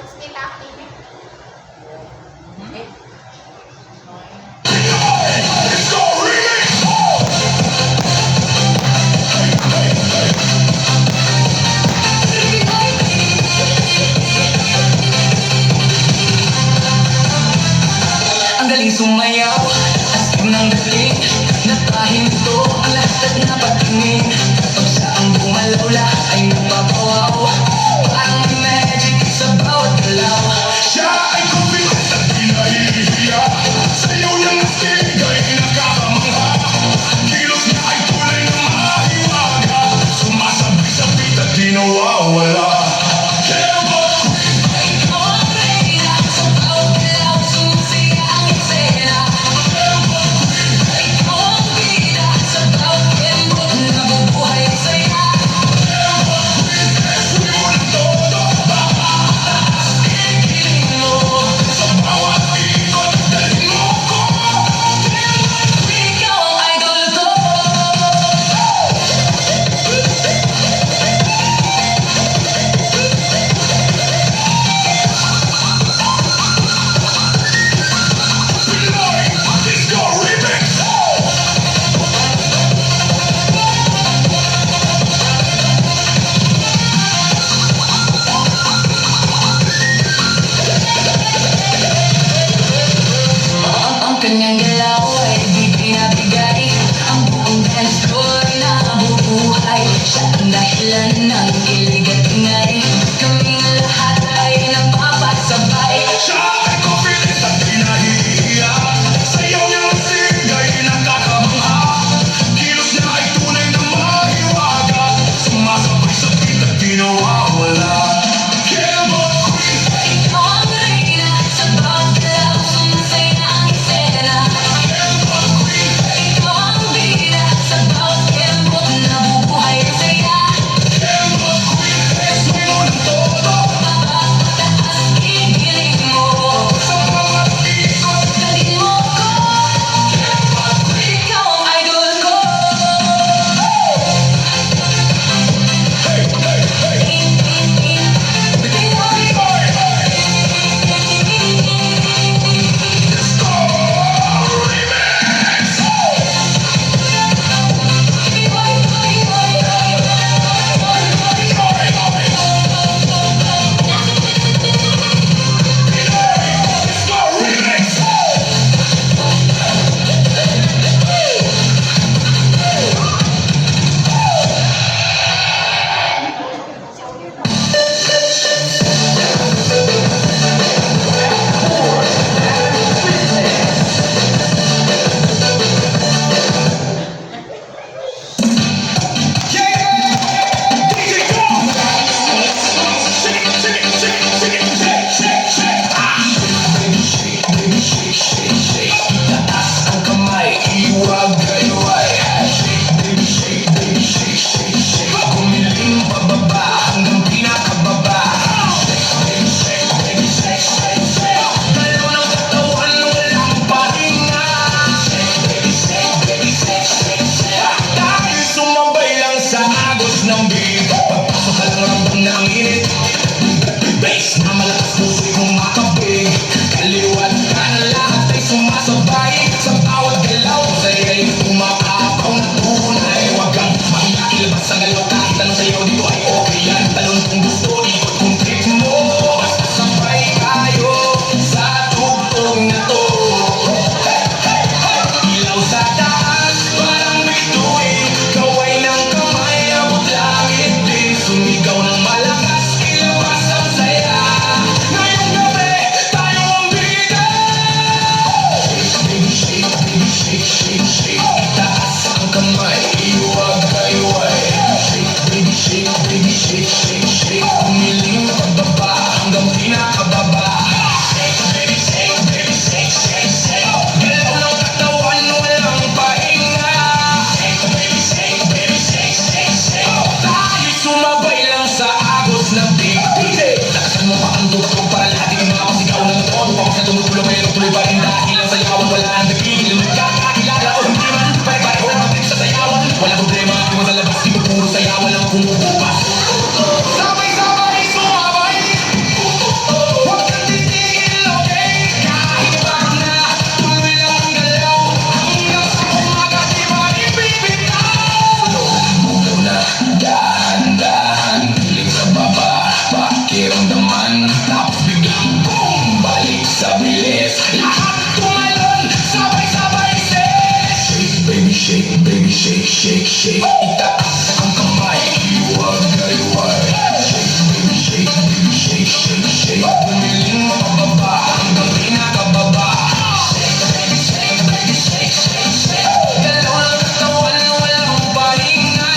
Ang galing sumayaw, astig ng galing. Natahin ito ang lahat at napatingin. Pag saan bumalaw lahat ay napapawaw. Parang may magic sa bawat galaw. Siya ay confident at di nahihiya. Sayaw niyang astig ay nakakamangha. Kilos niya ay tulay ng mahiwaga. Sumasabay sa beat at di nawawala. Kanyang galaw ay di pinabigay. Ang buong dance floor na nabubuhay. Siya ang dahilan ng kilig at ingay. Kaming lahat ay napapasabay. Siya ay confident at di nahihiya. Sayaw niyang astig ay nakakamangha. Kilos niya ay tunay na mahiwaga. Sumasabay sa beat at di nawawala. Bass na malakas, musik mong makabig. Kaliwat ka na lahat ay sumasabay. Sa bawat galaw, sa'yo'y umakapaw na tunay. Huwag kang mahiya, ilabas ang galaw. Kahit anong sa'yo dito ay okay yan. Talon kung gusto, ikot kung trip mo. Basta sabay tayo sa tugtog na to. Ilaw sa taas, parang bituin. Kaway ng kamay, abot langit din. Sumigaw ng malakas, ilabas ang saya. Ngayong gabi, tayo ang bida. Shake, baby, shake, shake, shake. Itaas ang kamay, iwag-iway. Shake, baby, shake, shake, shake. Umiling pababa hanggang pinakababa. Shake, baby, shake, shake, shake. Galaw ng katawan, walang pahinga. Shake, baby, shake, shake. Tayo sumabay lang sa agos ng big. Lakasan mo pa ang tugtog para lahat ay makasigaw ng todo. Pagkas na tumutulo pero tuloy pa rin dahil ang sayawan wala ang nagpigil. Magkakakilala o hindi man, pare-pareho ang trip sa sayawan. Walang problema, di mo sa labas, di mo puro sayawan lang kumukupas. Sabay-sabay sumabay. pakiramdaman. Tapos biglang boom, balik sa bilis. Lahat tumalon, sabay-sabay say, shake baby shake, baby shake, shake, shake. Itaas ang kamay, iwag-gayway. Shake baby shake, baby shake, shake, shake. Bumiling pababa hanggang pinakababa. Galaw ng katawan, walang pahinga.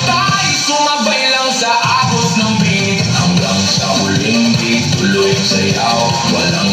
Tayo sumabay lang sa agos ng beat, hanggang sa huling beat, tuloy sayaw, walang